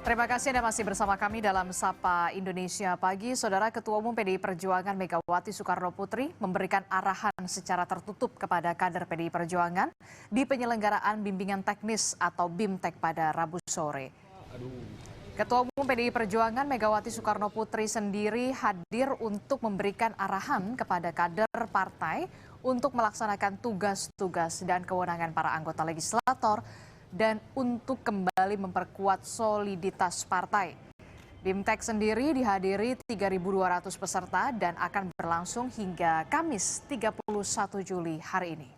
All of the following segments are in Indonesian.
Terima kasih Anda masih bersama kami dalam Sapa Indonesia Pagi. Saudara Ketua Umum PDI Perjuangan Megawati Soekarnoputri memberikan arahan secara tertutup kepada kader PDI Perjuangan di penyelenggaraan bimbingan teknis atau BIMTEK pada Rabu sore. Ketua Umum PDI Perjuangan Megawati Soekarnoputri sendiri hadir untuk memberikan arahan kepada kader partai untuk melaksanakan tugas-tugas dan kewenangan para anggota legislator dan untuk kembali memperkuat soliditas partai. BIMTEK sendiri dihadiri 3.200 peserta dan akan berlangsung hingga Kamis 31 Juli hari ini.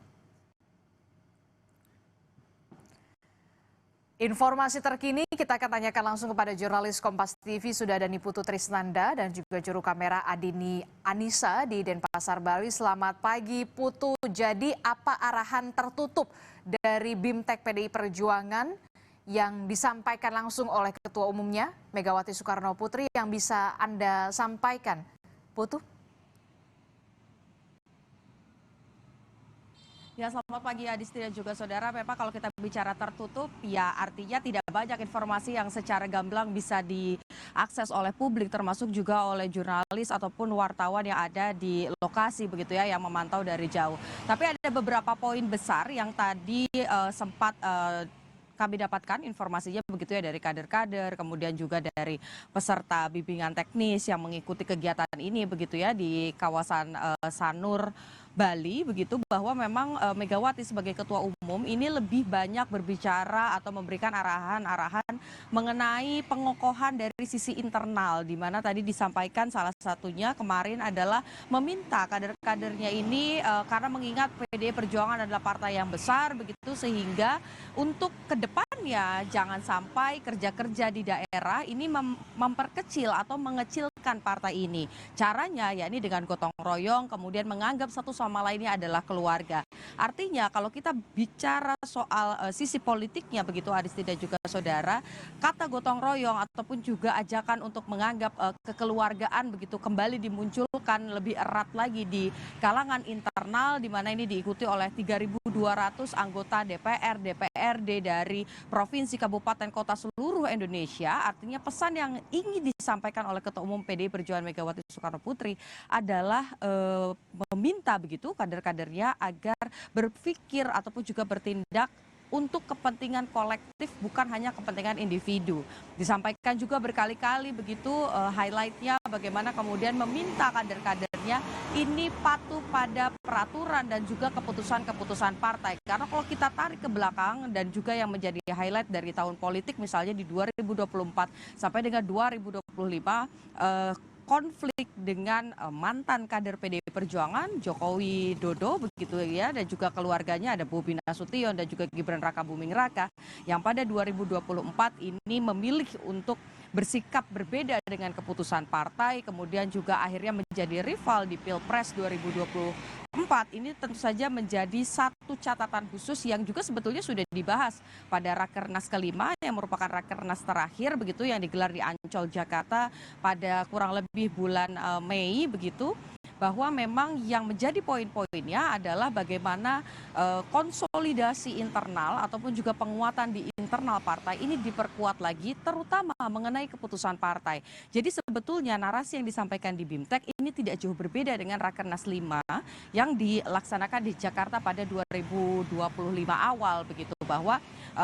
Informasi terkini kita akan tanyakan langsung kepada jurnalis Kompas TV sudah ada Niputu Trisnanda dan juga juru kamera Adini Anissa di Denpasar, Bali. Selamat pagi Putu. Jadi apa arahan tertutup dari BIMTEK PDI Perjuangan yang disampaikan langsung oleh Ketua Umumnya Megawati Soekarnoputri yang bisa Anda sampaikan, Putu? Ya, selamat pagi Adisti dan juga saudara. Memang kalau kita bicara tertutup, ya artinya tidak banyak informasi yang secara gamblang bisa diakses oleh publik, termasuk juga oleh jurnalis ataupun wartawan yang ada di lokasi begitu ya, yang memantau dari jauh. Tapi ada beberapa poin besar yang tadi sempat kami dapatkan informasinya begitu ya dari kader-kader, kemudian juga dari peserta bimbingan teknis yang mengikuti kegiatan ini begitu ya di kawasan Sanur, Bali begitu, bahwa memang Megawati sebagai Ketua Umum ini lebih banyak berbicara atau memberikan arahan-arahan mengenai pengokohan dari sisi internal, di mana tadi disampaikan salah satunya kemarin adalah meminta kader-kadernya ini karena mengingat PDI Perjuangan adalah partai yang besar begitu, sehingga untuk kedepannya jangan sampai kerja-kerja di daerah ini memperkecil atau mengecilkan partai ini. Caranya yakni dengan gotong royong, kemudian menganggap satu sama lainnya adalah keluarga. Artinya kalau kita bicara soal sisi politiknya begitu Adisti dan juga saudara, kata gotong royong ataupun juga ajakan untuk menganggap kekeluargaan begitu kembali dimunculkan lebih erat lagi di kalangan internal, di mana ini diikuti oleh 3.200 anggota DPR, DPRD dari provinsi, kabupaten, kota seluruh Indonesia. Artinya pesan yang ingin disampaikan oleh Ketua Umum PDI Perjuangan Megawati Soekarnoputri adalah meminta begitu kader-kadernya agar berpikir ataupun juga bertindak untuk kepentingan kolektif, bukan hanya kepentingan individu. Disampaikan juga berkali-kali begitu highlightnya bagaimana kemudian meminta kader-kadernya ini patuh pada peraturan dan juga keputusan-keputusan partai. Karena kalau kita tarik ke belakang dan juga yang menjadi highlight dari tahun politik misalnya di 2024 sampai dengan 2025, konflik dengan mantan kader PDI Perjuangan Jokowi Dodo begitu ya, dan juga keluarganya ada Bobi Nasution dan juga Gibran Rakabuming Raka yang pada 2024 ini memilih untuk bersikap berbeda dengan keputusan partai, kemudian juga akhirnya menjadi rival di Pilpres 2024. Ini tentu saja menjadi satu catatan khusus yang juga sebetulnya sudah dibahas pada Rakernas kelima yang merupakan Rakernas terakhir begitu yang digelar di Ancol, Jakarta pada kurang lebih bulan Mei begitu, bahwa memang yang menjadi poin-poinnya adalah bagaimana konsolidasi internal ataupun juga penguatan di internal partai ini diperkuat lagi, terutama mengenai keputusan partai. Jadi sebetulnya narasi yang disampaikan di BIMTEK ini tidak jauh berbeda dengan Rakernas 5 yang dilaksanakan di Jakarta pada 2025 awal begitu, bahwa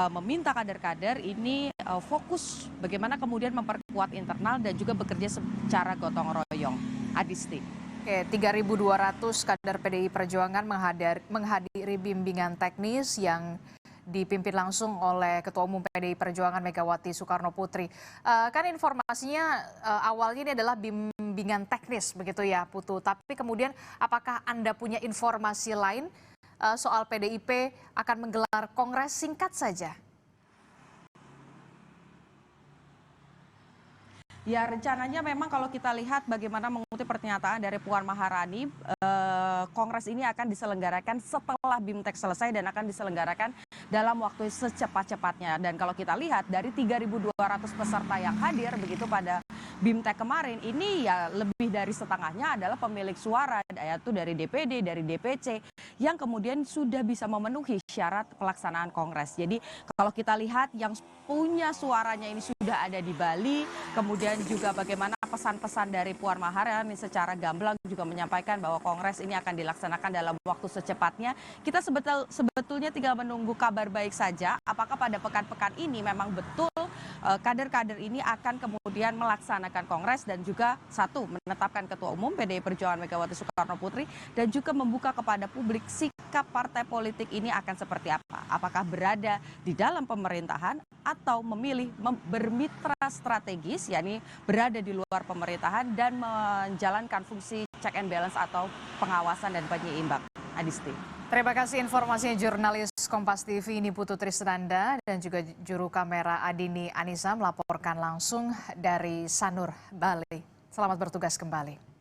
meminta kader-kader ini fokus bagaimana kemudian memperkuat internal dan juga bekerja secara gotong royong. Adisti. Oke, 3.200 kader PDI Perjuangan menghadiri bimbingan teknis yang dipimpin langsung oleh Ketua Umum PDI Perjuangan Megawati Soekarnoputri. Kan informasinya awalnya ini adalah bimbingan teknis begitu ya Putu, tapi kemudian apakah Anda punya informasi lain soal PDIP akan menggelar kongres singkat saja? Ya, rencananya memang kalau kita lihat bagaimana mengutip pernyataan dari Puan Maharani, kongres ini akan diselenggarakan setelah BIMTEK selesai dan akan diselenggarakan dalam waktu secepat-cepatnya. Dan kalau kita lihat dari 3.200 peserta yang hadir begitu pada BIMTEK kemarin ini ya lebih dari setengahnya adalah pemilik suara, yaitu dari DPD, dari DPC yang kemudian sudah bisa memenuhi syarat pelaksanaan kongres. Jadi kalau kita lihat yang punya suaranya ini sudah ada di Bali, kemudian juga bagaimana pesan-pesan dari Puan Maharani secara gamblang juga menyampaikan bahwa kongres ini akan dilaksanakan dalam waktu secepatnya. Kita sebetulnya tinggal menunggu kabar baik saja apakah pada pekan-pekan ini memang betul kader-kader ini akan kemudian melaksanakan kongres dan juga satu menetapkan ketua umum PDI Perjuangan Megawati Soekarno Putri dan juga membuka kepada publik sikap partai politik ini akan seperti apa. Apakah berada di dalam pemerintahan atau memilih bermitra strategis, yakni berada di luar pemerintahan dan menjalankan fungsi check and balance atau pengawasan dan penyeimbang. Adisti. Terima kasih informasinya jurnalis Kompas TV ini Putu Trisnanda dan juga juru kamera Adini Anissa melaporkan langsung dari Sanur, Bali. Selamat bertugas kembali.